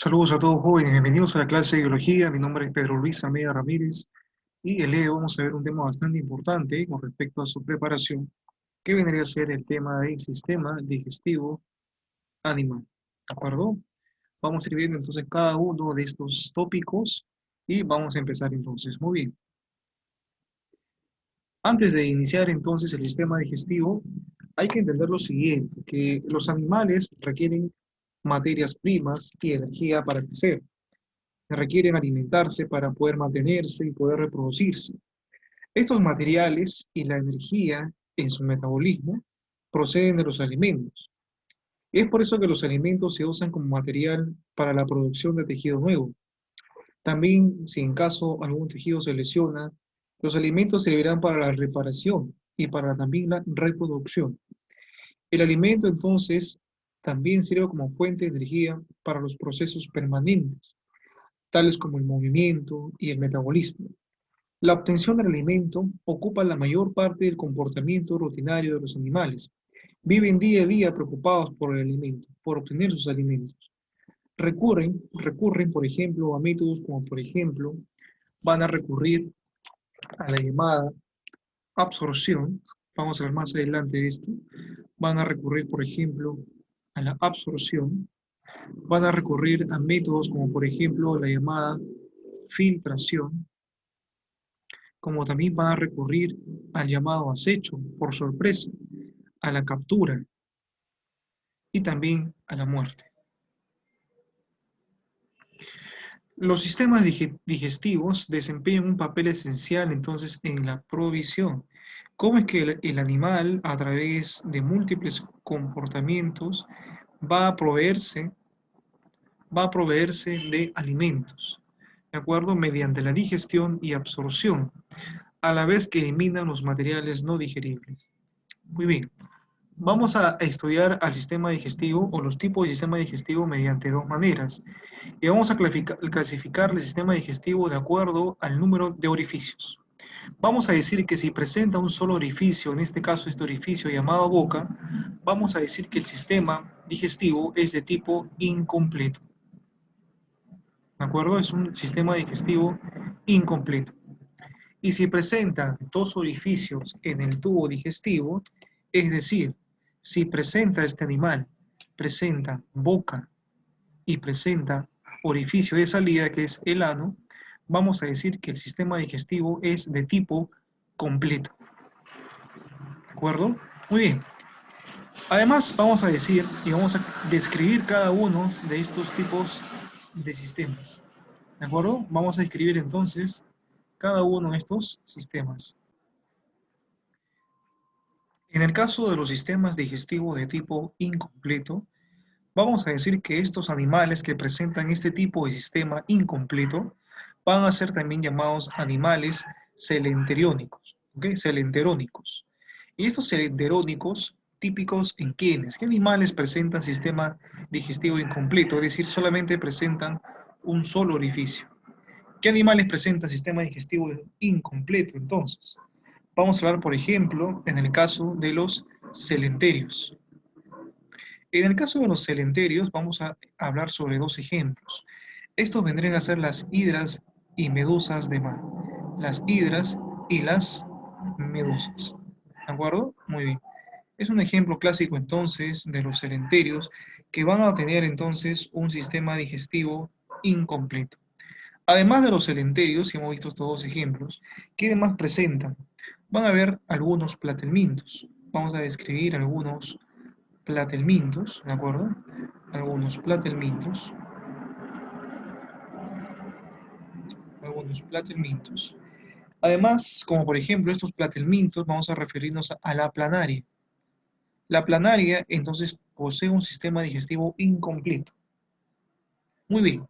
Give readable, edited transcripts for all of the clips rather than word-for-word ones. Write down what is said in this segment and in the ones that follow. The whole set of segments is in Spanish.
Saludos a todos jóvenes, bienvenidos a la clase de biología. Mi nombre es Pedro Luis Almeida Ramírez y el día de hoy vamos a ver un tema bastante importante con respecto a su preparación, que vendría a ser el tema del sistema digestivo animal. ¿De acuerdo? Vamos a ir viendo entonces cada uno de estos tópicos y vamos a empezar entonces. Muy bien. Antes de iniciar entonces el sistema digestivo, hay que entender lo siguiente, que los animales requieren materias primas y energía para crecer. Requieren alimentarse para poder mantenerse y poder reproducirse. Estos materiales y la energía en su metabolismo proceden de los alimentos. Es por eso que los alimentos se usan como material para la producción de tejido nuevo. También, si en caso algún tejido se lesiona, los alimentos servirán para la reparación y para también la reproducción. El alimento entonces también sirve como fuente de energía para los procesos permanentes, tales como el movimiento y el metabolismo. La obtención del alimento ocupa la mayor parte del comportamiento rutinario de los animales. Viven día a día preocupados por el alimento, por obtener sus alimentos. Recurren, por ejemplo, a métodos como, por ejemplo, van a recurrir a la llamada absorción. Vamos a ver más adelante de esto. Van a recurrir, por ejemplo, a la absorción. Van a recurrir a métodos como, por ejemplo, la llamada filtración, como también van a recurrir al llamado acecho por sorpresa, a la captura y también a la muerte. Los sistemas digestivos desempeñan un papel esencial entonces en la provisión. ¿Cómo es que el animal, a través de múltiples comportamientos, va a proveerse, va a proveerse de alimentos? ¿De acuerdo? Mediante la digestión y absorción, a la vez que eliminan los materiales no digeribles. Muy bien. Vamos a estudiar al sistema digestivo o los tipos de sistema digestivo mediante dos maneras. Y vamos a clasificar el sistema digestivo de acuerdo al número de orificios. Vamos a decir que si presenta un solo orificio, en este caso este orificio llamado boca, vamos a decir que el sistema digestivo es de tipo incompleto. ¿De acuerdo? Es un sistema digestivo incompleto. Y si presenta dos orificios en el tubo digestivo, es decir, si presenta este animal, presenta boca y presenta orificio de salida, que es el ano, vamos a decir que el sistema digestivo es de tipo completo. ¿De acuerdo? Muy bien. Además, vamos a decir y vamos a describir cada uno de estos tipos de sistemas. ¿De acuerdo? Vamos a describir entonces cada uno de estos sistemas. En el caso de los sistemas digestivos de tipo incompleto, vamos a decir que estos animales que presentan este tipo de sistema incompleto van a ser también llamados animales celenteriónicos, ¿ok? Celenterónicos. Y estos celenterónicos típicos en quiénes? ¿Qué animales presentan sistema digestivo incompleto? Es decir, solamente presentan un solo orificio. ¿Qué animales presentan sistema digestivo incompleto entonces? Vamos a hablar, por ejemplo, en el caso de los celenterios. En el caso de los celenterios, vamos a hablar sobre dos ejemplos. Estos vendrían a ser las hidras y medusas de mar. Las hidras y las medusas. ¿De acuerdo? Muy bien. Es un ejemplo clásico entonces de los celenterios que van a tener entonces un sistema digestivo incompleto. Además de los celenterios, que hemos visto estos dos ejemplos, ¿qué demás presentan? Van a haber algunos platelmintos. Vamos a describir algunos platelmintos, ¿de acuerdo? Algunos platelmintos. Algunos platelmintos. Además, como por ejemplo estos platelmintos, vamos a referirnos a la planaria. La planaria, entonces, posee un sistema digestivo incompleto. Muy bien.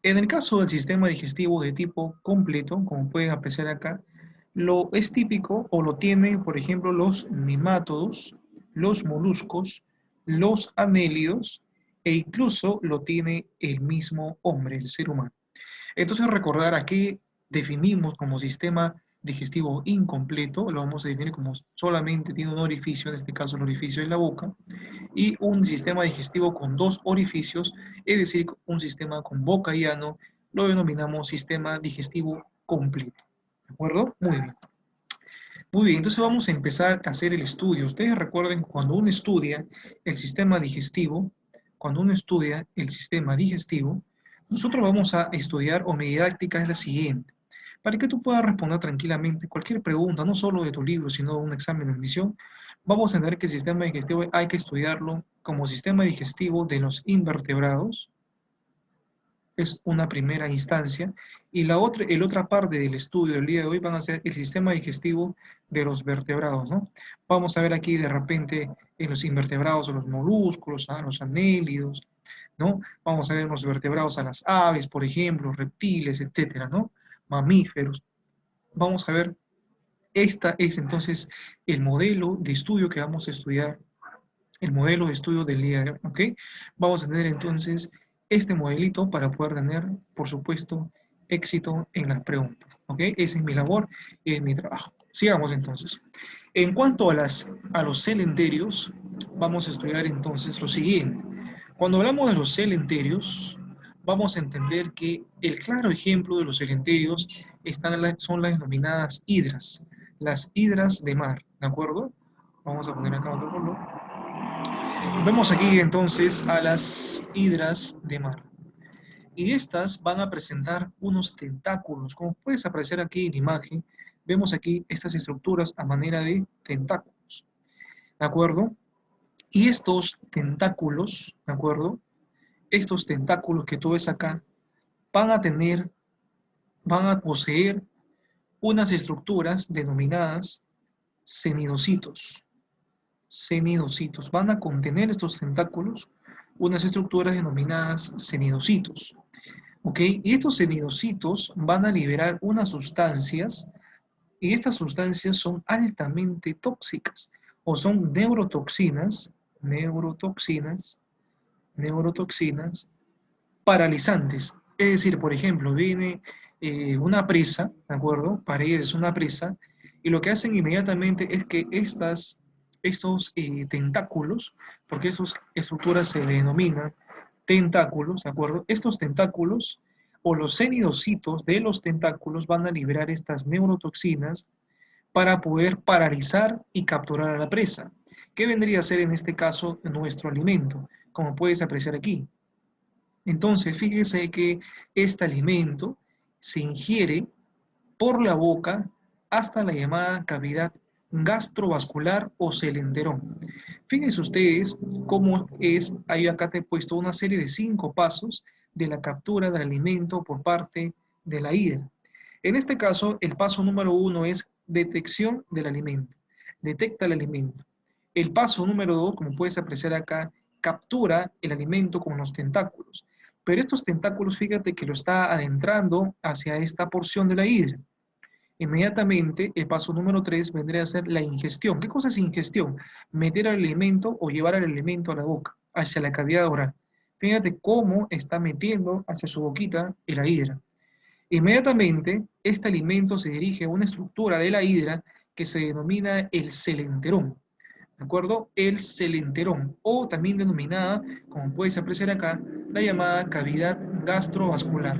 En el caso del sistema digestivo de tipo completo, como pueden apreciar acá, lo es típico o lo tienen, por ejemplo, los nemátodos, los moluscos, los anélidos e incluso lo tiene el mismo hombre, el ser humano. Entonces recordar aquí definimos como sistema digestivo incompleto, lo vamos a definir como solamente tiene un orificio, en este caso el orificio de la boca, y un sistema digestivo con dos orificios, es decir, un sistema con boca y ano, lo denominamos sistema digestivo completo. ¿De acuerdo? Muy bien. Muy bien, entonces vamos a empezar a hacer el estudio. Ustedes recuerden cuando uno estudia el sistema digestivo, nosotros vamos a estudiar o mi didáctica es la siguiente. Para que tú puedas responder tranquilamente cualquier pregunta, no solo de tu libro, sino de un examen de admisión, vamos a entender que el sistema digestivo hay que estudiarlo como sistema digestivo de los invertebrados, es una primera instancia, y la otra parte del estudio del día de hoy van a ser el sistema digestivo de los vertebrados, ¿no? Vamos a ver aquí de repente en los invertebrados a los moluscos, a los anélidos, ¿no? Vamos a ver en los vertebrados a las aves, por ejemplo, reptiles, etcétera, ¿no? Mamíferos. Vamos a ver, esta es entonces el modelo de estudio que vamos a estudiar, el modelo de estudio del día de hoy, ¿ok? Vamos a tener entonces este modelito para poder tener, por supuesto, éxito en las preguntas, ¿ok? Esa es mi labor y es mi trabajo. Sigamos entonces. En cuanto a los celenterios, vamos a estudiar entonces lo siguiente. Cuando hablamos de los celenterios, vamos a entender que el claro ejemplo de los celenterios son las denominadas hidras, las hidras de mar, ¿de acuerdo? Vamos a poner acá otro color. Vemos aquí entonces a las hidras de mar. Y estas van a presentar unos tentáculos. Como puedes apreciar aquí en la imagen, vemos aquí estas estructuras a manera de tentáculos. ¿De acuerdo? Y estos tentáculos, ¿de acuerdo? Estos tentáculos que tú ves acá van a poseer unas estructuras denominadas cenidocitos. Cenidocitos. Van a contener estos tentáculos unas estructuras denominadas cenidocitos. ¿Ok? Y estos cenidocitos van a liberar unas sustancias y estas sustancias son altamente tóxicas o son neurotoxinas paralizantes. Es decir, por ejemplo, viene una presa, ¿de acuerdo? Paredes, una presa, y lo que hacen inmediatamente es que estos tentáculos, porque esas estructuras se le denominan tentáculos, ¿de acuerdo? Estos tentáculos o los cenidocitos de los tentáculos van a liberar estas neurotoxinas para poder paralizar y capturar a la presa. ¿Qué vendría a ser en este caso nuestro alimento? Como puedes apreciar aquí. Entonces, fíjese que este alimento se ingiere por la boca hasta la llamada cavidad gastrovascular o celenterón. Fíjense ustedes cómo es, ahí acá te he puesto una serie de 5 pasos de la captura del alimento por parte de la hidra. En este caso, el paso número 1 es detección del alimento. Detecta el alimento. El paso número 2, como puedes apreciar acá, captura el alimento con los tentáculos. Pero estos tentáculos, fíjate que lo está adentrando hacia esta porción de la hidra. Inmediatamente, el paso número 3 vendría a ser la ingestión. ¿Qué cosa es ingestión? Meter al alimento o llevar al alimento a la boca, hacia la cavidad oral. Fíjate cómo está metiendo hacia su boquita la hidra. Inmediatamente, este alimento se dirige a una estructura de la hidra que se denomina el celenterón. ¿De acuerdo? El celenterón, o también denominada, como puedes apreciar acá, la llamada cavidad gastrovascular.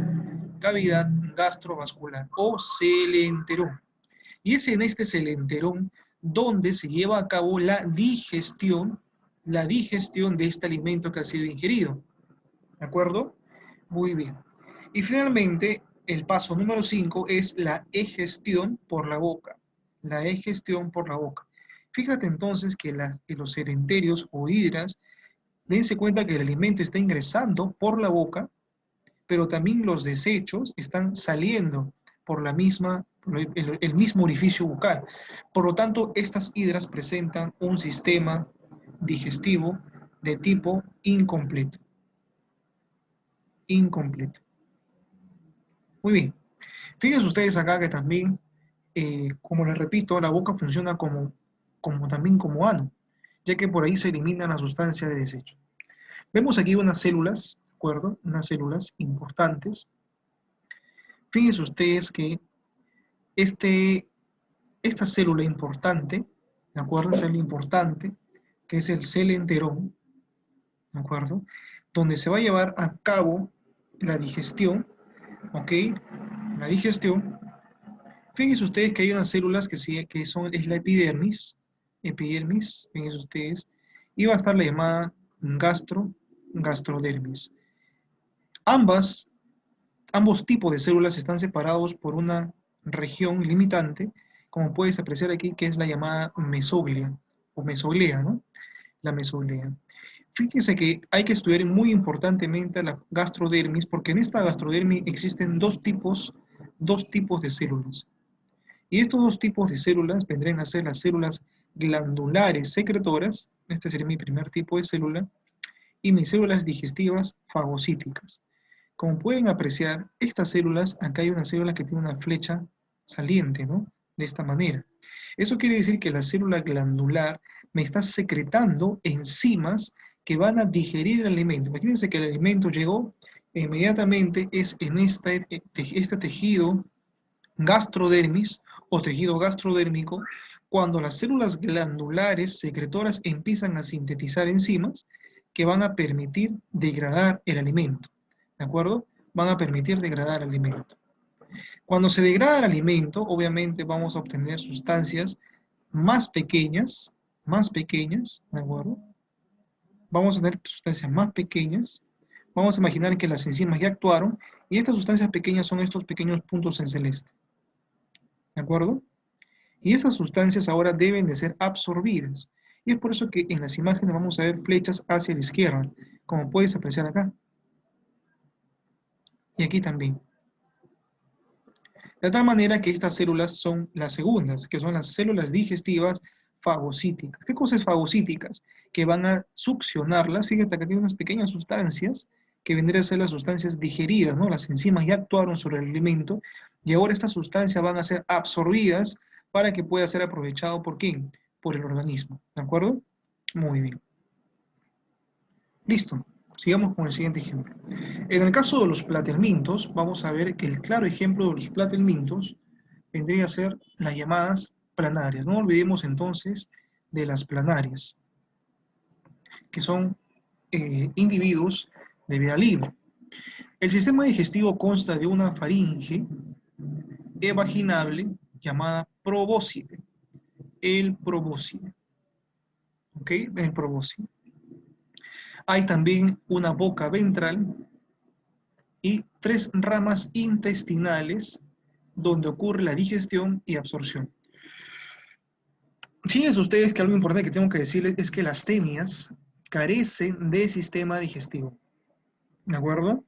Cavidad gastrovascular o celenterón. Y es en este celenterón donde se lleva a cabo la digestión de este alimento que ha sido ingerido. ¿De acuerdo? Muy bien. Y finalmente, el paso número 5 es la egestión por la boca. La egestión por la boca. Fíjate entonces que los celenterios o hidras, dense cuenta que el alimento está ingresando por la boca, pero también los desechos están saliendo por el mismo orificio bucal. Por lo tanto, estas hidras presentan un sistema digestivo de tipo incompleto. Incompleto. Muy bien. Fíjense ustedes acá que también, como les repito, la boca funciona también como ano, ya que por ahí se elimina la sustancia de desecho. Vemos aquí unas células, ¿de acuerdo? Unas células importantes. Fíjense ustedes que esta célula importante, ¿de acuerdo? Célula importante, que es el celenterón, ¿de acuerdo? Donde se va a llevar a cabo la digestión, ¿ok? La digestión. Fíjense ustedes que hay unas células que son, es la epidermis, fíjense ustedes, y va a estar la llamada gastrodermis. Ambos tipos de células están separados por una región limitante, como puedes apreciar aquí, que es la llamada mesoglia, o mesoglea, ¿no? La mesoglea. Fíjense que hay que estudiar muy importantemente la gastrodermis, porque en esta gastrodermis existen dos tipos de células. Y estos dos tipos de células vendrían a ser las células glandulares secretoras, este sería mi primer tipo de célula, y mis células digestivas fagocíticas. Como pueden apreciar, estas células, acá hay una célula que tiene una flecha saliente, ¿no? De esta manera. Eso quiere decir que la célula glandular me está secretando enzimas que van a digerir el alimento. Imagínense que el alimento llegó, e inmediatamente es en este tejido gastrodermis o tejido gastrodérmico, cuando las células glandulares secretoras empiezan a sintetizar enzimas que van a permitir degradar el alimento. ¿De acuerdo? Van a permitir degradar el alimento. Cuando se degrada el alimento, obviamente vamos a obtener sustancias más pequeñas, ¿de acuerdo? Vamos a tener sustancias más pequeñas. Vamos a imaginar que las enzimas ya actuaron y estas sustancias pequeñas son estos pequeños puntos en celeste. ¿De acuerdo? Y esas sustancias ahora deben de ser absorbidas. Y es por eso que en las imágenes vamos a ver flechas hacia la izquierda, como puedes apreciar acá. Y aquí también. De tal manera que estas células son las segundas, que son las células digestivas fagocíticas. ¿Qué cosas fagocíticas? Que van a succionarlas. Fíjate que tiene unas pequeñas sustancias que vendrían a ser las sustancias digeridas, ¿no? Las enzimas ya actuaron sobre el alimento y ahora estas sustancias van a ser absorbidas para que pueda ser aprovechado ¿por quién? Por el organismo. ¿De acuerdo? Muy bien. Listo. Sigamos con el siguiente ejemplo. En el caso de los platelmintos, vamos a ver que el claro ejemplo de los platelmintos vendría a ser las llamadas planarias. No olvidemos entonces de las planarias, que son individuos de vida libre. El sistema digestivo consta de una faringe evaginable llamada probóscide. El probóscide. ¿Ok? El probóscide. Hay también una boca ventral y 3 ramas intestinales donde ocurre la digestión y absorción. Fíjense ustedes que algo importante que tengo que decirles es que las tenias carecen de sistema digestivo, ¿de acuerdo?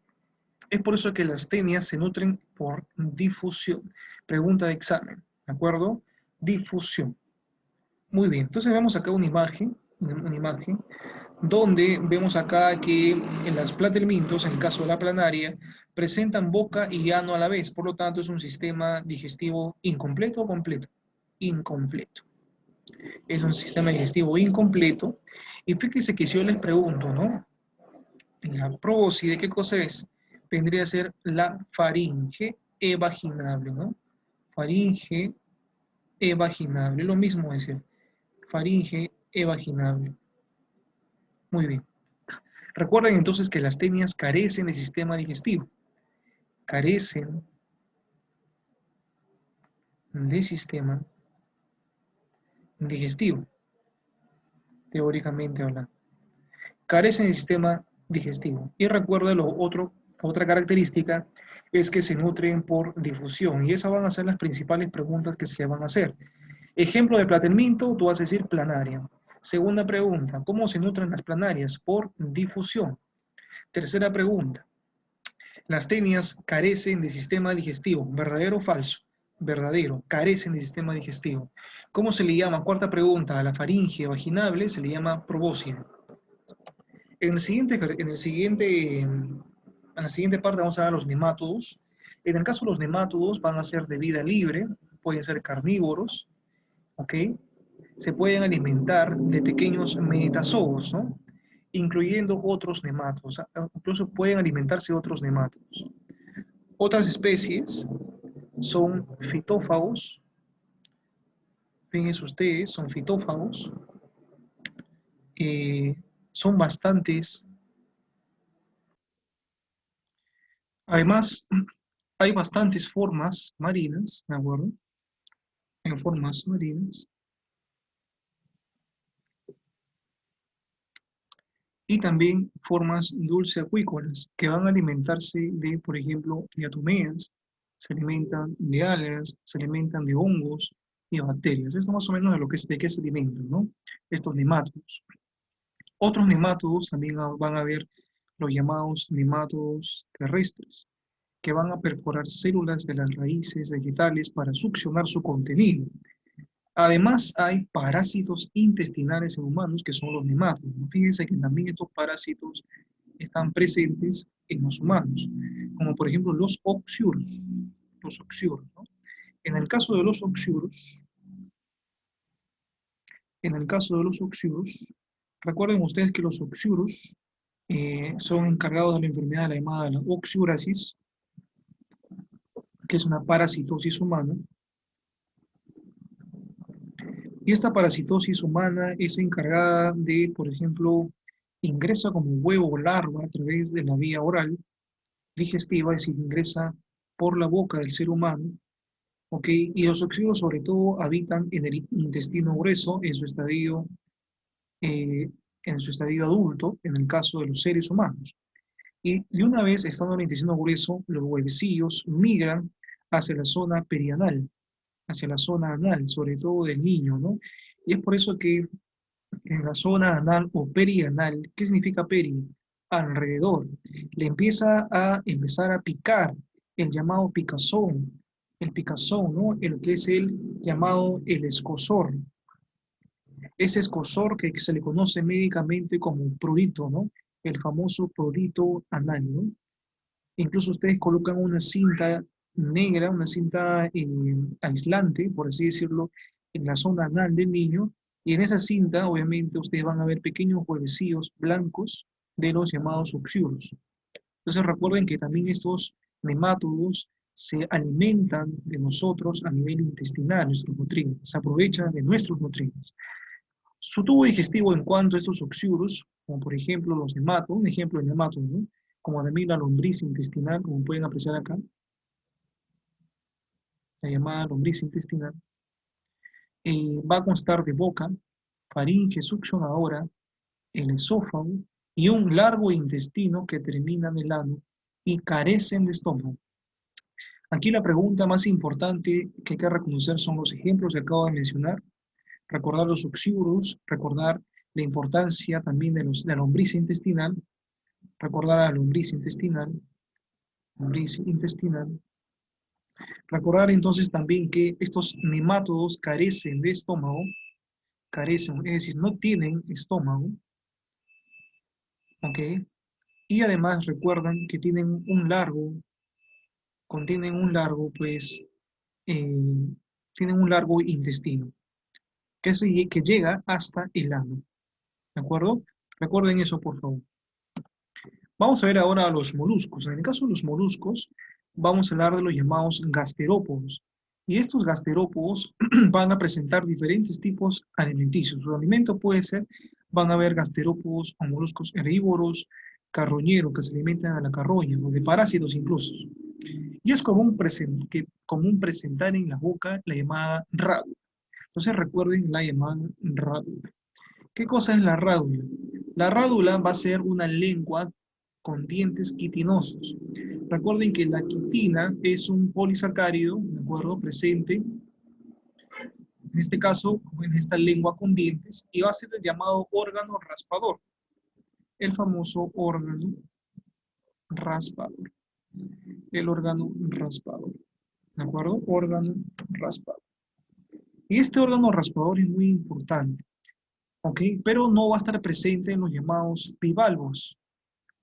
Es por eso que las tenias se nutren por difusión. Pregunta de examen, ¿de acuerdo? Difusión. Muy bien, entonces vemos acá una imagen donde vemos acá que en las platelmintos, en el caso de la planaria, presentan boca y ano a la vez, por lo tanto es un sistema digestivo incompleto o completo. Incompleto. Es un sistema digestivo incompleto. Y fíjense que si yo les pregunto, ¿no? En la probóscide, ¿qué cosa es? Vendría a ser la faringe evaginable, ¿no? Faringe evaginable, lo mismo es decir, faringe evaginable. Muy bien. Recuerden entonces que las tenias carecen de sistema digestivo. Carecen de sistema digestivo, teóricamente hablando. Carecen de sistema digestivo. Y recuerda otra característica es que se nutren por difusión. Y esas van a ser las principales preguntas que se van a hacer. Ejemplo de platelminto, tú vas a decir planaria. Segunda pregunta, ¿cómo se nutren las planarias? Por difusión. Tercera pregunta, las tenias carecen de sistema digestivo, ¿verdadero o falso? Verdadero, carecen de sistema digestivo. ¿Cómo se le llama? Cuarta pregunta, a la faringe vaginable se le llama probóscide. En la siguiente parte vamos a ver los nemátodos. En el caso de los nemátodos van a ser de vida libre, pueden ser carnívoros, ¿ok? Se pueden alimentar de pequeños metazoos, ¿no? Incluyendo otros nemátodos, incluso pueden alimentarse de otros nemátodos. Otras especies son fitófagos, fíjense ustedes, son fitófagos, son bastantes Además, hay bastantes formas marinas, ¿de acuerdo? En formas marinas. Y también formas dulceacuícolas que van a alimentarse de, por ejemplo, diatomeas, se alimentan de algas, se alimentan de hongos y de bacterias. Esto más o menos de qué se alimentan, ¿no? Estos nemátodos. Otros nemátodos también van a ver los llamados nemátodos terrestres, que van a perforar células de las raíces vegetales para succionar su contenido. Además, hay parásitos intestinales en humanos que son los nemátodos, ¿no? Fíjense que también estos parásitos están presentes en los humanos, como por ejemplo los oxiuros. Los oxiuros, ¿no? En el caso de los oxiuros, en el caso de los oxiuros, recuerden ustedes que los oxiuros son encargados de la enfermedad de la llamada la oxiurasis, que es una parasitosis humana. Y esta parasitosis humana es encargada de, por ejemplo, ingresa como huevo o larva a través de la vía oral digestiva, es decir, ingresa por la boca del ser humano, ¿ok? Y los oxiuros sobre todo habitan en el intestino grueso eh, en su estadio adulto, en el caso de los seres humanos. Y una vez estando en el intestino grueso, los huevecillos migran hacia la zona perianal, hacia la zona anal, sobre todo del niño, ¿no? Y es por eso que en la zona anal o perianal, ¿qué significa peri? Alrededor. Le empieza a empezar a picar el llamado el picazón, ¿no? El que es el llamado el escozor. Ese escozor que se le conoce médicamente como prurito, ¿no? El famoso prurito anal, ¿no? Incluso ustedes colocan una cinta negra, una cinta aislante, por así decirlo, en la zona anal del niño, y en esa cinta, obviamente, ustedes van a ver pequeños huevecillos blancos de los llamados oxiuros. Entonces recuerden que también estos nemátodos se alimentan de nosotros a nivel intestinal, nuestros nutrientes, se aprovechan de nuestros nutrientes. Su tubo digestivo en cuanto a estos oxiuros, como por ejemplo los nemátodos, un ejemplo de nemátodo, ¿no? Como también la lombriz intestinal, como pueden apreciar acá, la llamada lombriz intestinal, va a constar de boca, faringe succionadora, el esófago y un largo intestino que termina en el ano y carecen de estómago. Aquí la pregunta más importante que hay que reconocer son los ejemplos que acabo de mencionar, recordar los oxiuros, recordar la importancia también de la lombriz intestinal, recordar a la lombriz intestinal. Recordar entonces también que estos nemátodos carecen de estómago, carecen, es decir, no tienen estómago, ¿ok? Y además recuerdan que contienen un largo, pues, eh, tienen un largo intestino, que llega hasta el ano, ¿de acuerdo? Recuerden eso, por favor. Vamos a ver ahora los moluscos. En el caso de los moluscos, vamos a hablar de los llamados gasterópodos. Y estos gasterópodos van a presentar diferentes tipos alimenticios. Su alimento puede ser, van a haber gasterópodos o moluscos herbívoros, carroñeros que se alimentan de la carroña, o de parásitos incluso. Y es común presentar en la boca la llamada rádula. Entonces recuerden la llamada rádula. ¿Qué cosa es la rádula? La rádula va a ser una lengua con dientes quitinosos. Recuerden que la quitina es un polisacárido, ¿de acuerdo? Presente, en este caso, en esta lengua con dientes, y va a ser el llamado órgano raspador, el famoso órgano raspador, el órgano raspador, ¿de acuerdo? Órgano raspador. Y este órgano raspador es muy importante, ¿ok? Pero no va a estar presente en los llamados bivalvos,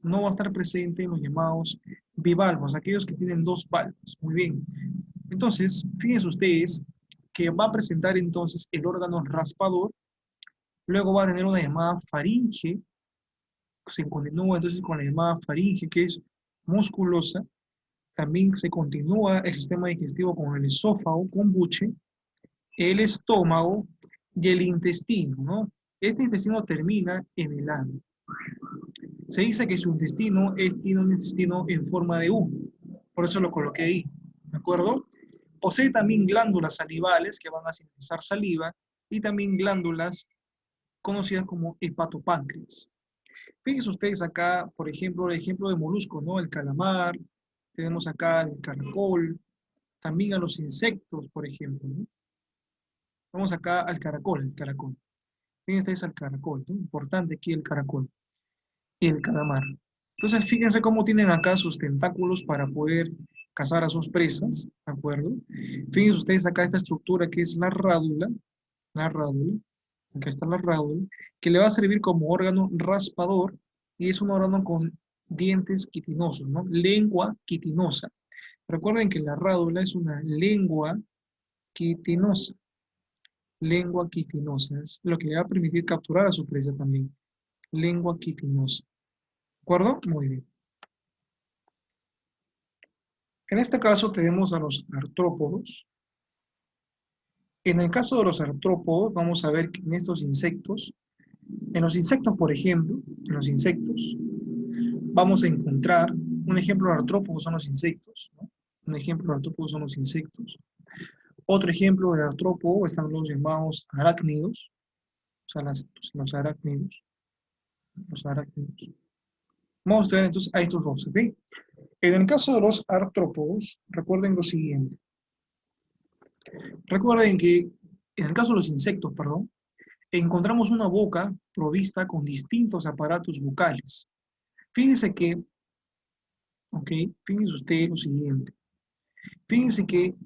no va a estar presente en los llamados bivalvos, aquellos que tienen dos valvas. Muy bien. Entonces, fíjense ustedes que va a presentar entonces el órgano raspador, luego va a tener una llamada faringe, se continúa entonces con la llamada faringe que es musculosa, también se continúa el sistema digestivo con el esófago, con buche, el estómago y el intestino, ¿no? Este intestino termina en el ano. Se dice que su intestino tiene un intestino en forma de U. Por eso lo coloqué ahí, ¿de acuerdo? Posee también glándulas salivales que van a sintetizar saliva y también glándulas conocidas como hepatopáncreas. Fíjense ustedes acá, por ejemplo, el ejemplo de moluscos, ¿no? El calamar, tenemos acá el caracol, también a los insectos, por ejemplo, ¿no? Vamos acá al caracol, el caracol. Fíjense ustedes al caracol, ¿no? Importante aquí el caracol y el calamar. Entonces, fíjense cómo tienen acá sus tentáculos para poder cazar a sus presas, ¿de acuerdo? Fíjense ustedes acá esta estructura que es la rádula, acá está la rádula, que le va a servir como órgano raspador y es un órgano con dientes quitinosos, ¿no? Lengua quitinosa. Recuerden que la rádula es una quitinosa, lengua quitinosa, es lo que le va a permitir capturar a su presa también, lengua quitinosa. ¿De acuerdo? Muy bien. En este caso tenemos a los artrópodos. En el caso de los artrópodos, vamos a ver que en estos insectos, en los insectos, por ejemplo, en los insectos, vamos a encontrar, un ejemplo de artrópodos son los insectos, ¿no? Un ejemplo de artrópodos son los insectos. Otro ejemplo de artrópodo están los llamados arácnidos, o sea, los arácnidos, los arácnidos. Vamos a ver entonces a estos dos, ¿ok? En el caso de los artrópodos, recuerden lo siguiente. Recuerden que en el caso de los insectos, perdón, encontramos una boca provista con distintos aparatos bucales. Fíjense que, ok, fíjense ustedes lo siguiente. Fíjense que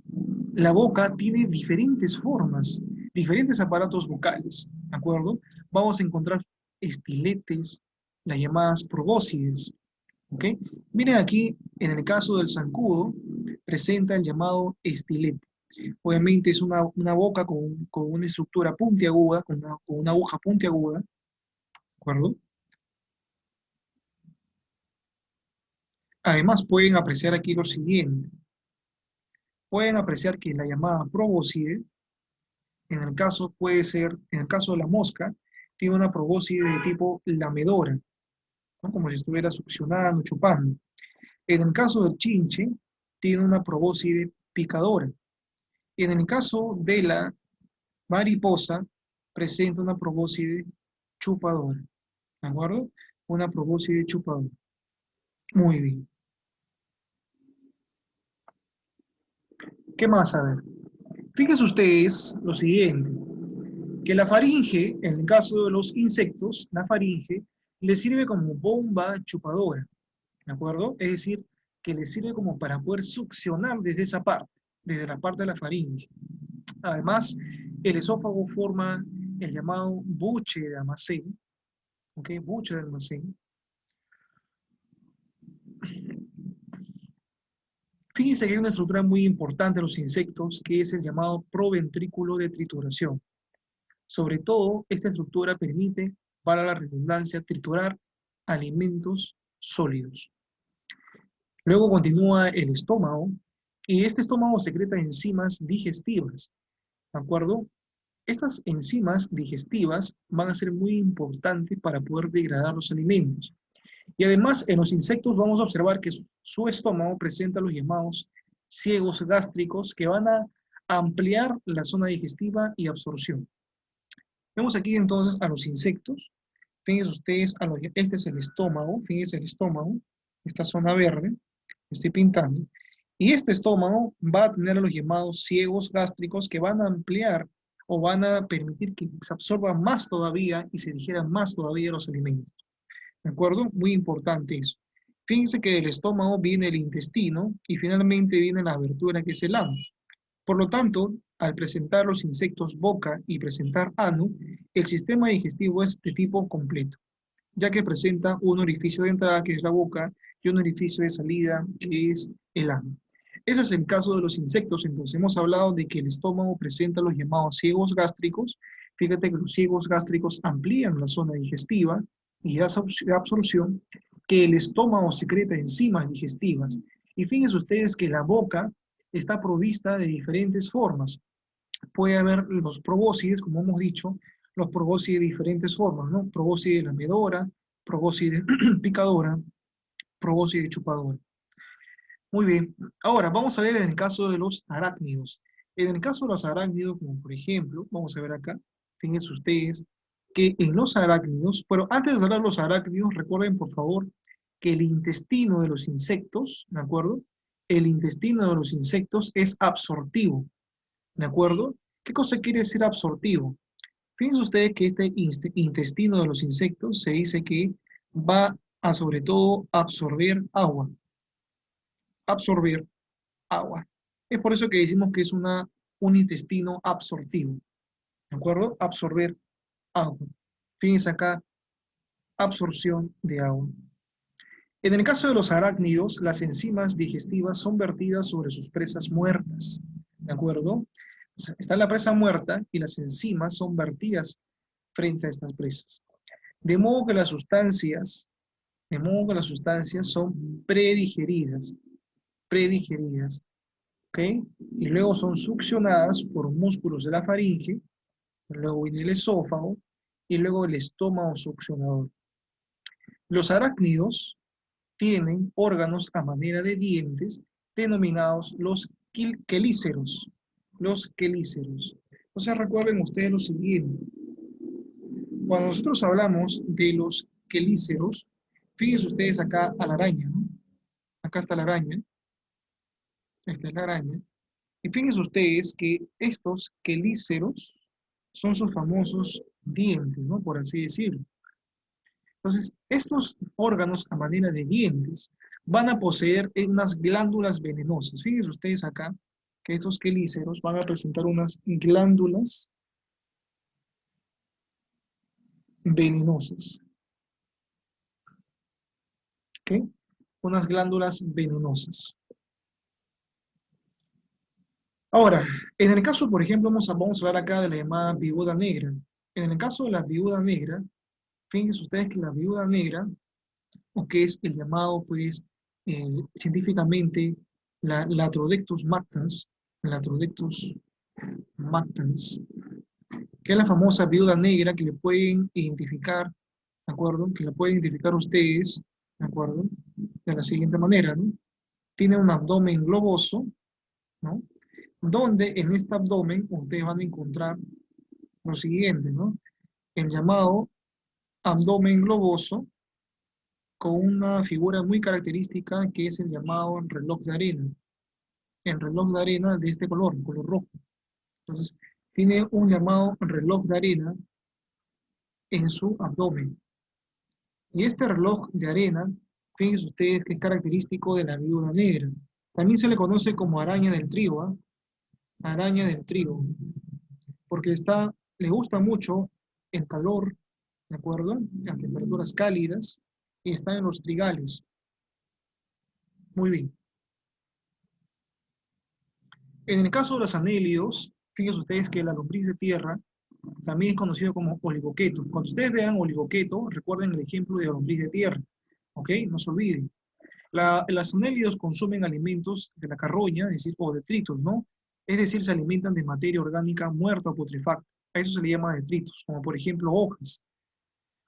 la boca tiene diferentes formas, diferentes aparatos bucales, ¿de acuerdo? Vamos a encontrar estiletes, las llamadas probóscides, ¿ok? Miren aquí, en el caso del zancudo, presenta el llamado estilete. Obviamente es una boca con una estructura puntiaguda, con una aguja puntiaguda, ¿de acuerdo? Además pueden apreciar aquí lo siguiente. Pueden apreciar que la llamada probóscide, en el caso puede ser, en el caso de la mosca, tiene una probóscide de tipo lamedora, ¿no? Como si estuviera succionando, chupando. En el caso del chinche, tiene una probóscide picadora. En el caso de la mariposa, presenta una probóscide chupadora. ¿De acuerdo? Una probóscide chupadora. Muy bien. ¿Qué más? A ver. Fíjense ustedes lo siguiente, que la faringe, en el caso de los insectos, la faringe le sirve como bomba chupadora, ¿de acuerdo? Es decir, que le sirve como para poder succionar desde esa parte, desde la parte de la faringe. Además, el esófago forma el llamado buche de almacén, ¿ok? Buche de almacén. Fíjense que hay una estructura muy importante de los insectos que es el llamado proventrículo de trituración. Sobre todo, esta estructura permite, para la redundancia, triturar alimentos sólidos. Luego continúa el estómago, y este estómago secreta enzimas digestivas, ¿de acuerdo? Estas enzimas digestivas van a ser muy importantes para poder degradar los alimentos. Y además, en los insectos vamos a observar que su estómago presenta los llamados ciegos gástricos que van a ampliar la zona digestiva y absorción. Vemos aquí entonces a los insectos. Fíjense ustedes, este es el estómago, fíjense el estómago, esta zona verde, estoy pintando. Y este estómago va a tener los llamados ciegos gástricos que van a ampliar o van a permitir que se absorban más todavía y se digieran más todavía los alimentos. ¿De acuerdo? Muy importante eso. Fíjense que del estómago viene el intestino y finalmente viene la abertura que es el ano. Por lo tanto, al presentar los insectos boca y presentar ano, el sistema digestivo es de tipo completo, ya que presenta un orificio de entrada, que es la boca, y un orificio de salida, que es el ano. Ese es el caso de los insectos. Entonces, hemos hablado de que el estómago presenta los llamados ciegos gástricos. Fíjate que los ciegos gástricos amplían la zona digestiva y da absorción, que el estómago secreta enzimas digestivas. Y fíjense ustedes que la boca está provista de diferentes formas. Puede haber los probóscides, como hemos dicho, los probóscides de diferentes formas, ¿no? Probóscide lamedora, probóscide picadora, probóscide chupadora. Muy bien. Ahora, vamos a ver en el caso de los arácnidos. En el caso de los arácnidos, como por ejemplo, vamos a ver acá, fíjense ustedes, que en los arácnidos, pero antes de hablar de los arácnidos, recuerden por favor que el intestino de los insectos, ¿de acuerdo? El intestino de los insectos es absortivo, ¿de acuerdo? ¿Qué cosa quiere decir absortivo? Fíjense ustedes que este intestino de los insectos se dice que va a sobre todo absorber agua. Es por eso que decimos que es un intestino absortivo, ¿de acuerdo? Absorber agua. Fíjense acá, absorción de agua. En el caso de los arácnidos, las enzimas digestivas son vertidas sobre sus presas muertas, ¿de acuerdo? O sea, está la presa muerta y las enzimas son vertidas frente a estas presas. De modo que las sustancias, de modo que las sustancias son predigeridas, ¿ok? Y luego son succionadas por músculos de la faringe, luego viene el esófago y luego el estómago succionador. Los arácnidos tienen órganos a manera de dientes denominados los quelíceros. Los quelíceros. Entonces recuerden ustedes lo siguiente. Cuando nosotros hablamos de los quelíceros, fíjense ustedes acá a la araña, ¿no? Acá está la araña, esta es la araña. Y fíjense ustedes que estos quelíceros son sus famosos dientes, ¿no? Por así decirlo. Entonces, estos órganos a manera de dientes van a poseer unas glándulas venenosas. Fíjense ustedes acá que estos quelíceros van a presentar unas glándulas venenosas. ¿Ok? Unas glándulas venenosas. Ahora, en el caso, por ejemplo, vamos a hablar acá de la llamada viuda negra. En el caso de la viuda negra, fíjense ustedes que la viuda negra, o que es el llamado, pues, científicamente, la Latrodectus mactans, que es la famosa viuda negra que le pueden identificar, ¿de acuerdo? Que la pueden identificar ustedes, ¿de acuerdo? De la siguiente manera, ¿no? Tiene un abdomen globoso, ¿no? Donde en este abdomen ustedes van a encontrar lo siguiente, ¿no? El llamado abdomen globoso con una figura muy característica que es el llamado reloj de arena. El reloj de arena de este color rojo. Entonces, tiene un llamado reloj de arena en su abdomen. Y este reloj de arena, fíjense ustedes que es característico de la viuda negra. También se le conoce como araña del trigo, ¿eh? Araña del trigo, porque le gusta mucho el calor, ¿de acuerdo? Las temperaturas cálidas, y está en los trigales. Muy bien. En el caso de los anélidos, fíjense ustedes que la lombriz de tierra también es conocido como oligoqueto. Cuando ustedes vean oligoqueto, recuerden el ejemplo de lombriz de tierra, ¿ok? No se olviden. Las anélidos consumen alimentos de la carroña, es decir, o detritos, ¿no? Es decir, se alimentan de materia orgánica muerta o putrefacta. A eso se le llama detritos, como por ejemplo hojas.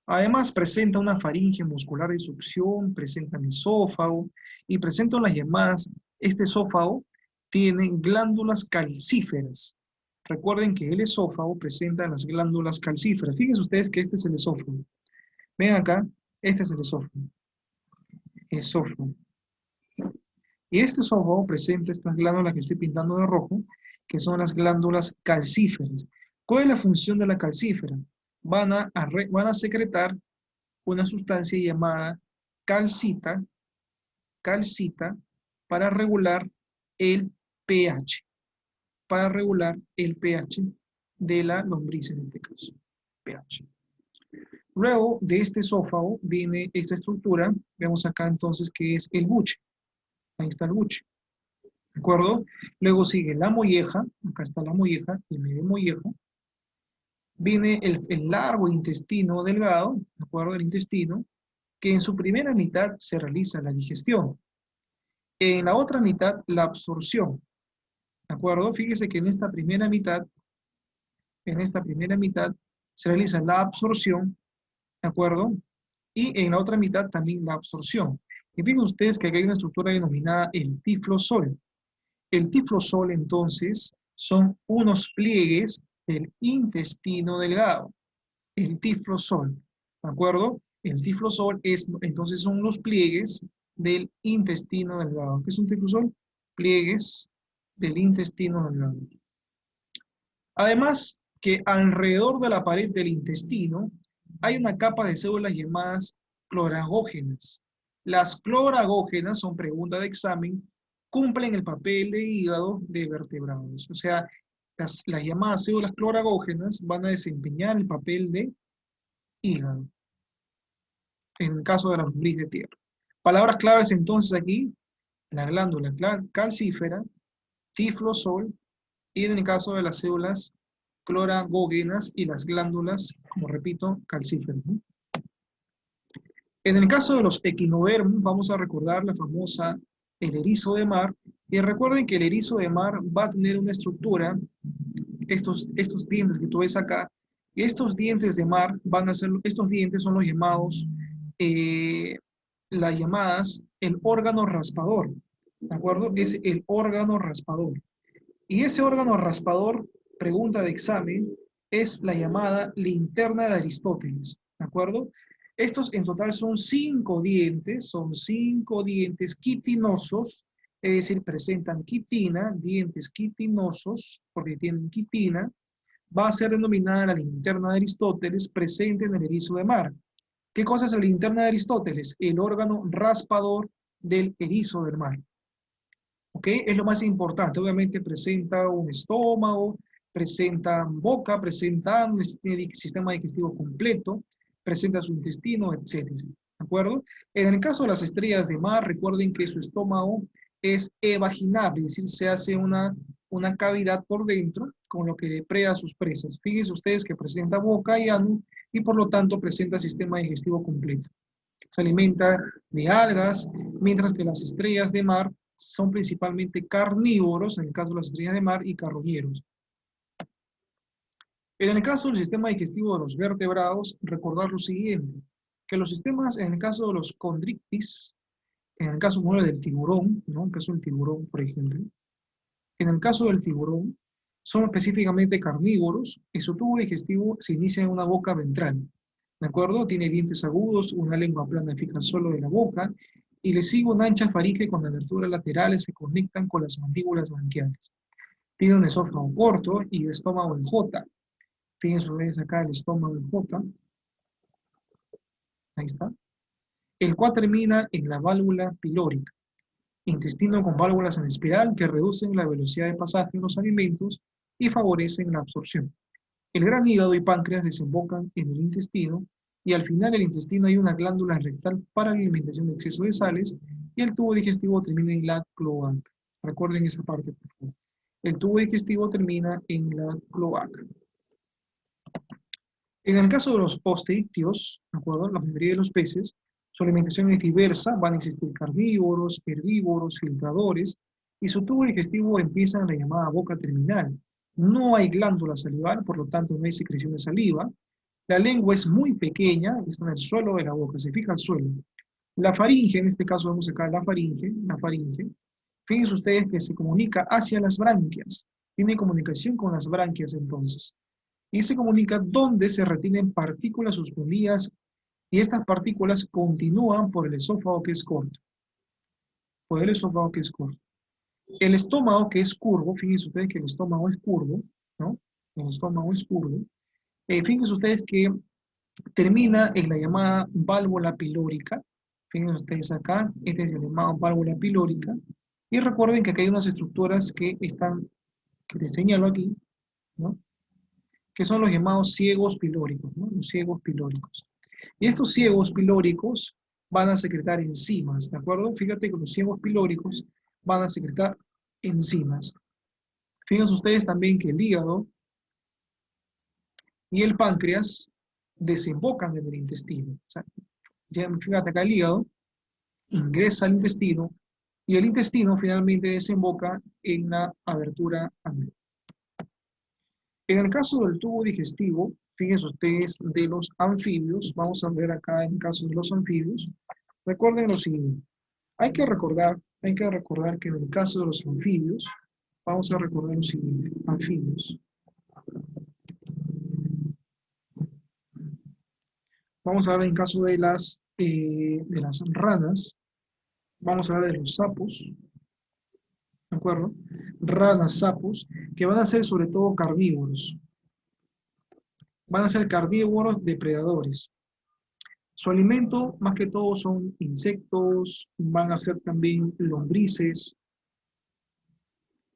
Además, presenta una faringe muscular de succión, presenta el esófago y presenta las llamadas, este esófago tiene glándulas calcíferas. Recuerden que el esófago presenta las glándulas calcíferas. Fíjense ustedes que este es el esófago. Ven acá, este es el esófago. Esófago. Y este esófago presenta estas glándulas que estoy pintando de rojo, que son las glándulas calcíferas. ¿Cuál es la función de la calcífera? Van a secretar una sustancia llamada calcita, calcita, para regular el pH, para regular el pH de la lombriz en este caso, pH. Luego de este esófago viene esta estructura, vemos acá entonces que es el buche, ahí está el buche, ¿de acuerdo? Luego sigue la molleja, acá está la molleja, el medio molleja, viene el largo intestino delgado, ¿de acuerdo? El intestino, que en su primera mitad se realiza la digestión. En la otra mitad, la absorción. ¿De acuerdo? Fíjese que en esta primera mitad se realiza la absorción, ¿de acuerdo? Y en la otra mitad también la absorción. Y fíjense ustedes que aquí hay una estructura denominada el tiflosol. El tiflosol, entonces, son unos pliegues del intestino delgado. El tiflosol, ¿de acuerdo? El tiflosol es, entonces, son los pliegues del intestino delgado. ¿Qué es un tiflosol? Pliegues del intestino delgado. Además, que alrededor de la pared del intestino hay una capa de células llamadas cloragógenas. Las cloragógenas son pregunta de examen, cumplen el papel de hígado de vertebrados. O sea, las llamadas células cloragógenas van a desempeñar el papel de hígado, en el caso de la lombriz de tierra. Palabras claves entonces aquí, la glándula calcífera, tiflosol, y en el caso de las células cloragógenas y las glándulas, como repito, calcíferas, ¿no? En el caso de los equinodermos, vamos a recordar la famosa, el erizo de mar, y recuerden que el erizo de mar va a tener una estructura, estos dientes que tú ves acá, y estos dientes de mar van a ser, estos dientes son los llamados, eh, las llamadas, el órgano raspador, ¿de acuerdo? Es el órgano raspador. Y ese órgano raspador, pregunta de examen, es la llamada linterna de Aristóteles, ¿de acuerdo? Estos en total son cinco dientes quitinosos, es decir, presentan quitina, dientes quitinosos, porque tienen quitina, va a ser denominada la linterna de Aristóteles, presente en el erizo de mar. ¿Qué cosa es la linterna de Aristóteles? El órgano raspador del erizo del mar. ¿Ok? Es lo más importante. Obviamente presenta un estómago, presenta boca, presenta un sistema digestivo completo, presenta su intestino, etcétera. ¿De acuerdo? En el caso de las estrellas de mar, recuerden que su estómago es evaginable, es decir, se hace una cavidad por dentro con lo que depreda a sus presas. Fíjense ustedes que presenta boca y ano y por lo tanto presenta sistema digestivo completo. Se alimenta de algas, mientras que las estrellas de mar son principalmente carnívoros, en el caso de las estrellas de mar, y carroñeros. En el caso del sistema digestivo de los vertebrados, recordar lo siguiente, que los sistemas, en el caso de los condrictis, en el caso del tiburón, ¿no? En el caso del tiburón, por ejemplo, en el caso del tiburón, son específicamente carnívoros y su tubo digestivo se inicia en una boca ventral. ¿De acuerdo? Tiene dientes agudos, una lengua plana fija al suelo de la boca y le sigue una ancha faringe con aberturas laterales que conectan con las mandíbulas branquiales. Tiene un esófago corto y estómago en J. Fíjense ustedes acá el estómago en J. Ahí está. El cual termina en la válvula pilórica. Intestino con válvulas en espiral que reducen la velocidad de pasaje de los alimentos y favorecen la absorción. El gran hígado y páncreas desembocan en el intestino y al final del intestino hay una glándula rectal para la alimentación de exceso de sales y el tubo digestivo termina en la cloaca. Recuerden esa parte, por favor. El tubo digestivo termina en la cloaca. En el caso de los osteictios, ¿de acuerdo? La mayoría de los peces, su alimentación es diversa, van a existir carnívoros, herbívoros, filtradores, y su tubo digestivo empieza en la llamada boca terminal. No hay glándula salival, por lo tanto no hay secreción de saliva. La lengua es muy pequeña, está en el suelo de la boca, se fija al suelo. La faringe, en este caso vemos acá la faringe, fíjense ustedes que se comunica hacia las branquias, tiene comunicación con las branquias entonces y se comunica dónde se retienen partículas suspendidas y estas partículas continúan por el esófago que es corto. Por el esófago que es corto. El estómago que es curvo, fíjense ustedes que el estómago es curvo, ¿no? El estómago es curvo. Fíjense ustedes que termina en la llamada válvula pilórica. Fíjense ustedes acá, este es el llamado válvula pilórica. Y recuerden que aquí hay unas estructuras que están, que les señalo aquí, ¿no? Que son los llamados ciegos pilóricos, ¿no? Los ciegos pilóricos. Y estos ciegos pilóricos van a secretar enzimas, ¿de acuerdo? Fíjate que los ciegos pilóricos van a secretar enzimas. Fíjense ustedes también que el hígado y el páncreas desembocan en el intestino. O sea, ya, fíjate acá el hígado ingresa al intestino y el intestino finalmente desemboca en la abertura anal. En el caso del tubo digestivo, fíjense ustedes de los anfibios, vamos a ver acá en el caso de los anfibios, recuerden lo siguiente, Hay que recordar que en el caso de los anfibios, vamos a recordar lo siguiente, anfibios. Vamos a hablar en caso de las ranas, vamos a hablar de los sapos, ¿de acuerdo? Ranas, sapos, que van a ser sobre todo carnívoros. Van a ser carnívoros depredadores. Su alimento, más que todo, son insectos, van a ser también lombrices,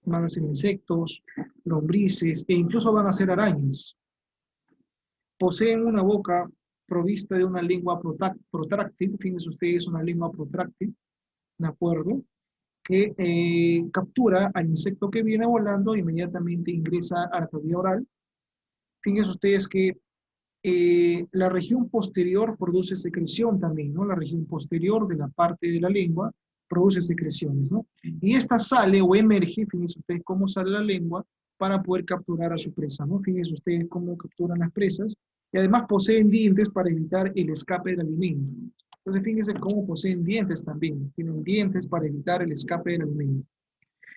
van a ser insectos, lombrices, e incluso van a ser arañas. Poseen una boca provista de una lengua protráctil, fíjense ustedes, una lengua protráctil, ¿de acuerdo? Que captura al insecto que viene volando e inmediatamente ingresa a la cavidad oral. Fíjense ustedes que la región posterior produce secreción también, ¿no? La región posterior de la parte de la lengua produce secreciones, ¿no? Y esta sale o emerge, fíjense ustedes cómo sale la lengua para poder capturar a su presa, ¿no? Fíjense ustedes cómo capturan las presas y además poseen dientes para evitar el escape del alimento. Entonces fíjense cómo poseen dientes también, tienen dientes para evitar el escape del alimento.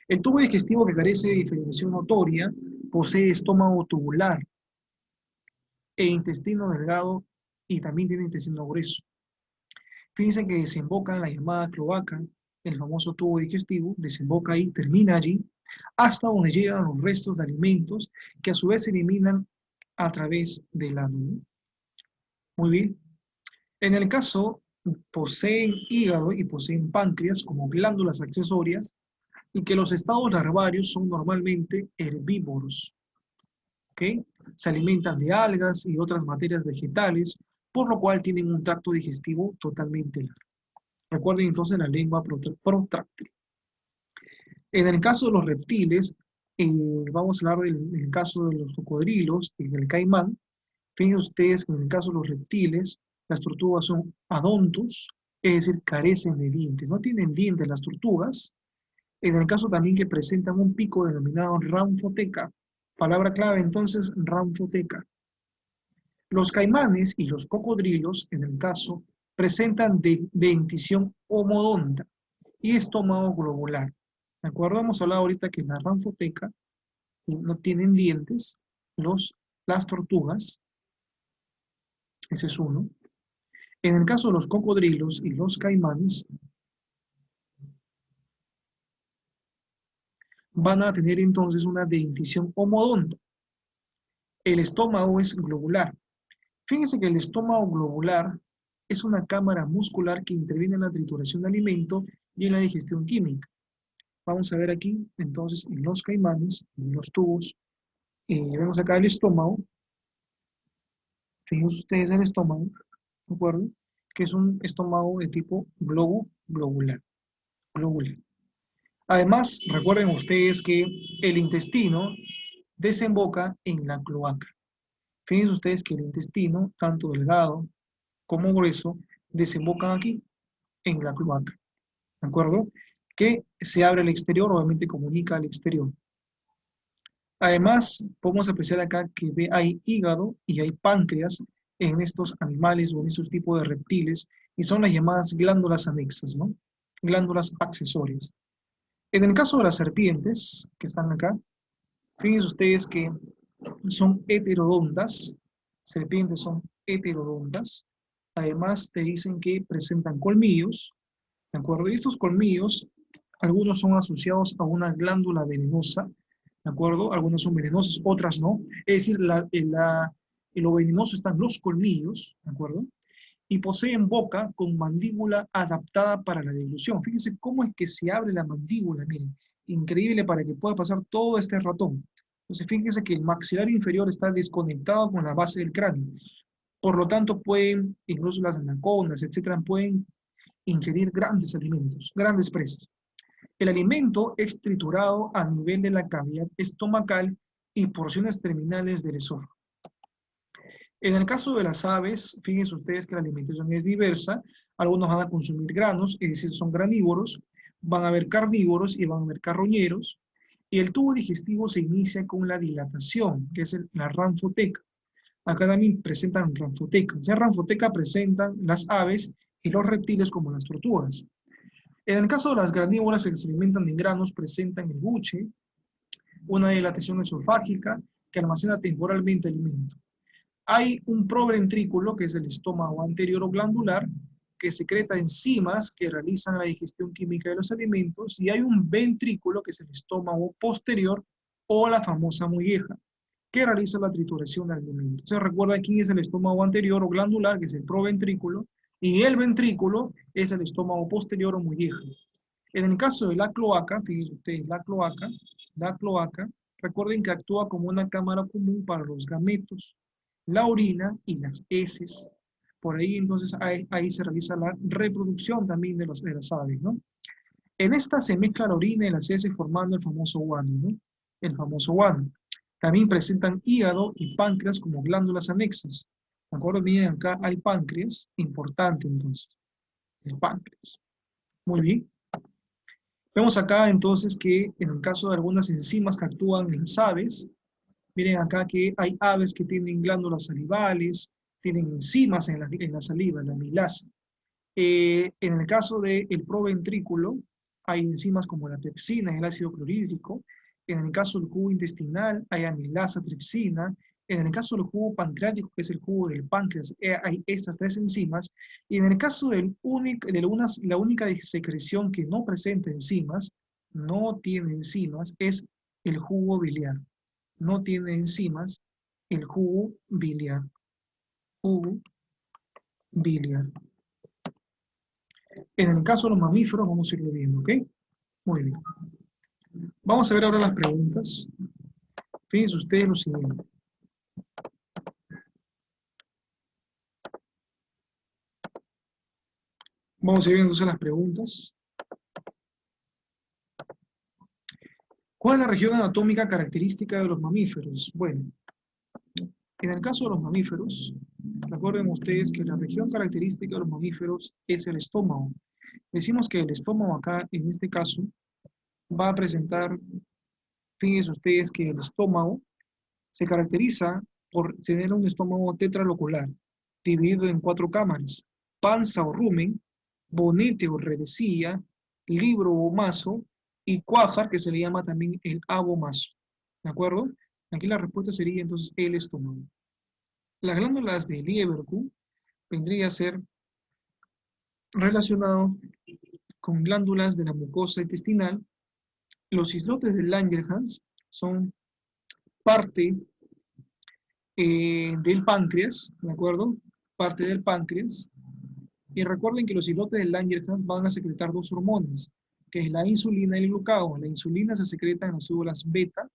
El tubo digestivo que carece de diferenciación notoria posee estómago tubular, e intestino delgado y también tiene intestino grueso. Fíjense que desemboca en la llamada cloaca, el famoso tubo digestivo, desemboca ahí, termina allí, hasta donde llegan los restos de alimentos que a su vez se eliminan a través del ano. Muy bien. En el caso, poseen hígado y poseen páncreas como glándulas accesorias y que los estados larvarios son normalmente herbívoros. ¿Ok? Se alimentan de algas y otras materias vegetales, por lo cual tienen un tracto digestivo totalmente largo. Recuerden entonces la lengua protráctil. En el caso de los reptiles, vamos a hablar del caso de los cocodrilos y del caimán. Fíjense ustedes que en el caso de los reptiles, las tortugas son adontos, es decir, carecen de dientes. No tienen dientes las tortugas. En el caso también que presentan un pico denominado ranfoteca. Palabra clave entonces, ranfoteca. Los caimanes y los cocodrilos, en el caso, presentan dentición homodonta y estómago globular. ¿De acuerdo? Hemos hablado ahorita que en la ranfoteca no tienen dientes las tortugas, ese es uno. En el caso de los cocodrilos y los caimanes, van a tener entonces una dentición homodonta. El estómago es globular. Fíjense que el estómago globular es una cámara muscular que interviene en la trituración de alimento y en la digestión química. Vamos a ver aquí, entonces, en los caimanes, en los tubos, vemos acá el estómago. Fíjense ustedes el estómago, ¿de acuerdo? Que es un estómago de tipo globular. Además, recuerden ustedes que el intestino desemboca en la cloaca. Fíjense ustedes que el intestino, tanto delgado como grueso, desembocan aquí, en la cloaca. ¿De acuerdo? Que se abre al exterior, obviamente comunica al exterior. Además, podemos apreciar acá que hay hígado y hay páncreas en estos animales o en estos tipos de reptiles, y son las llamadas glándulas anexas, ¿no? Glándulas accesorias. En el caso de las serpientes, que están acá, fíjense ustedes que son heterodontas, serpientes son heterodontas, además te dicen que presentan colmillos, ¿de acuerdo? Y estos colmillos, algunos son asociados a una glándula venenosa, ¿de acuerdo? Algunas son venenosas, otras no. Es decir, en lo venenoso están los colmillos, ¿de acuerdo? Y poseen boca con mandíbula adaptada para la deglución. Fíjense cómo es que se abre la mandíbula, miren. Increíble para que pueda pasar todo este ratón. Entonces, fíjense que el maxilar inferior está desconectado con la base del cráneo. Por lo tanto, pueden, incluso las anacondas, etcétera, pueden ingerir grandes alimentos, grandes presas. El alimento es triturado a nivel de la cavidad estomacal y porciones terminales del esófago. En el caso de las aves, fíjense ustedes que la alimentación es diversa. Algunos van a consumir granos, es decir, son granívoros, van a haber carnívoros y van a haber carroñeros. Y el tubo digestivo se inicia con la dilatación, que es la ranfoteca. Acá también presentan ranfoteca. O sea, ranfoteca presentan las aves y los reptiles como las tortugas. En el caso de las granívoras que se alimentan en granos, presentan el buche, una dilatación esofágica que almacena temporalmente alimento. Hay un proventrículo, que es el estómago anterior o glandular, que secreta enzimas que realizan la digestión química de los alimentos, y hay un ventrículo, que es el estómago posterior o la famosa molleja, que realiza la trituración del alimento. Se recuerda quién es el estómago anterior o glandular, que es el proventrículo, y el ventrículo es el estómago posterior o molleja. En el caso de la cloaca, fíjense ustedes, la cloaca, recuerden que actúa como una cámara común para los gametos, la orina y las heces. Por ahí entonces ahí se realiza la reproducción también de las aves, ¿no? En esta se mezcla la orina y las heces formando el famoso guano, ¿no? El famoso guano. También presentan hígado y páncreas como glándulas anexas. ¿De acuerdo? Miren acá al páncreas, importante entonces, el páncreas. Muy bien. Vemos acá entonces que en el caso de algunas enzimas que actúan en las aves, miren acá que hay aves que tienen glándulas salivales, tienen enzimas en la saliva, en la milasa. En el caso del proventrículo, hay enzimas como la pepsina y el ácido clorhídrico. En el caso del jugo intestinal, hay amilasa, tripsina. En el caso del jugo pancreático, que es el jugo del páncreas, hay estas tres enzimas. Y en el caso la única secreción que no presenta enzimas, no tiene enzimas, es el jugo biliar. No tiene enzimas el jugo biliar. Jugo biliar. En el caso de los mamíferos, vamos a irlo viendo, ¿ok? Muy bien. Vamos a ver ahora las preguntas. Fíjense ustedes lo siguiente. Vamos a ir viendo entonces las preguntas. ¿Cuál es la región anatómica característica de los mamíferos? Bueno, en el caso de los mamíferos, recuerden ustedes que la región característica de los mamíferos es el estómago. Decimos que el estómago acá, en este caso, va a presentar, fíjense ustedes que el estómago se caracteriza por tener un estómago tetralocular, dividido en 4 cámaras: panza o rumen, bonete o redecilla, libro o mazo, y cuájar, que se le llama también el abomazo. ¿De acuerdo? Aquí la respuesta sería entonces el estómago. Las glándulas de Lieberkühn vendría a ser relacionado con glándulas de la mucosa intestinal. Los islotes de Langerhans son parte del páncreas, ¿de acuerdo? Parte del páncreas. Y recuerden que los islotes de Langerhans van a secretar 2 hormonas, que es la insulina y el glucagón. La insulina se secreta en las células beta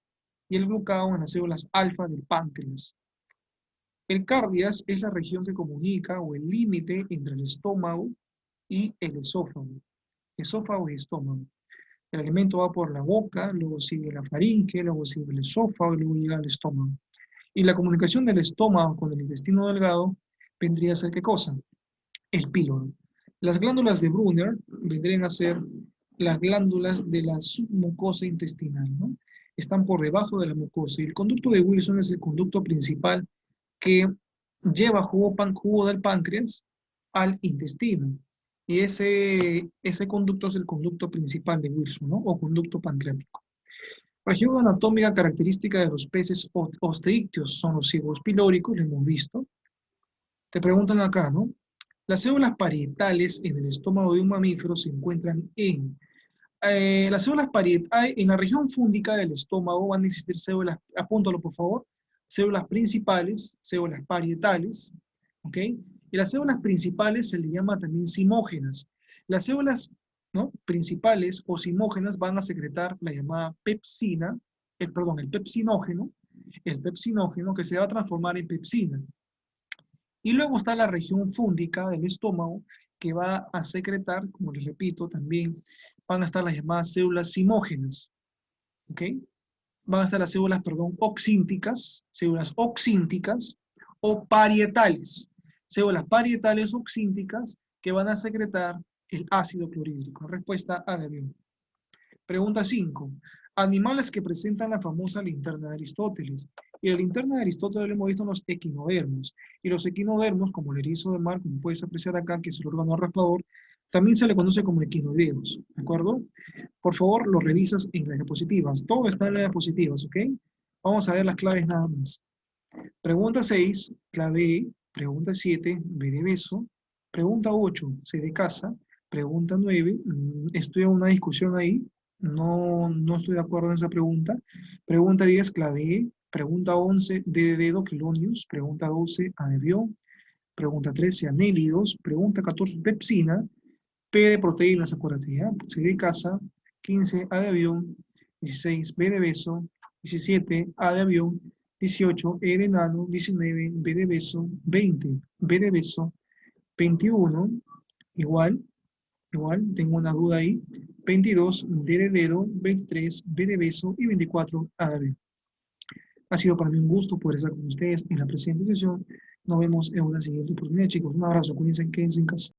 y el glucagón en las células alfa del páncreas. El cardias es la región que comunica o el límite entre el estómago y el esófago. Esófago y estómago. El alimento va por la boca, luego sigue la faringe, luego sigue el esófago y luego llega al estómago. Y la comunicación del estómago con el intestino delgado vendría a ser ¿qué cosa? El píloro. Las glándulas de Brunner vendrían a ser las glándulas de la submucosa intestinal, ¿no? Están por debajo de la mucosa. Y el conducto de Wilson es el conducto principal que lleva jugo del páncreas al intestino. Y ese conducto es el conducto principal de Wilson, ¿no? O conducto pancreático. Región anatómica característica de los peces osteícteos son los cibos pilóricos, lo hemos visto. Te preguntan acá, ¿no? Las células parietales en el estómago de un mamífero se encuentran las células parietales, en la región fúndica del estómago van a existir células, apúntalo por favor, células principales, células parietales, ¿ok? Y las células principales se le llama también simógenas. Las células, ¿no?, principales o simógenas van a secretar la llamada pepsina, el pepsinógeno que se va a transformar en pepsina. Y luego está la región fúndica del estómago, que va a secretar, como les repito, también van a estar las llamadas células simógenas. ¿Ok? Van a estar las células, perdón, células oxínticas o parietales. Células parietales oxínticas que van a secretar el ácido clorhídrico. Respuesta A de B. Pregunta 5. Animales que presentan la famosa linterna de Aristóteles. Y la linterna de Aristóteles lo hemos visto en los equinodermos. Y los equinodermos, como el erizo de mar, como puedes apreciar acá, que es el órgano raspador, También se le conoce como equinoideos, ¿de acuerdo? Por favor, lo revisas en las diapositivas. Todo está en las diapositivas, ¿ok? Vamos a ver las claves nada más. Pregunta 6, clave E. Pregunta 7, B de beso. Pregunta 8, C de casa. Pregunta 9, estoy en una discusión ahí. No estoy de acuerdo en esa pregunta. Pregunta 10, clave E. Pregunta 11, D de dedo, quelonios. Pregunta 12, A de avión. Pregunta 13, anélidos. Pregunta 14, pepsina. P de proteínas, acuérdate, ¿ya? C de casa. 15, A de avión. 16, B de beso. 17, A de avión. 18, E de enano. 19, B de beso. 20, B de beso. 21, igual, tengo una duda ahí. 22, D de dedo. 23, B de beso. Y 24, A de avión. Ha sido para mí un gusto poder estar con ustedes en la presente sesión. Nos vemos en una siguiente oportunidad, chicos. Un abrazo, cuídense, quédense en casa.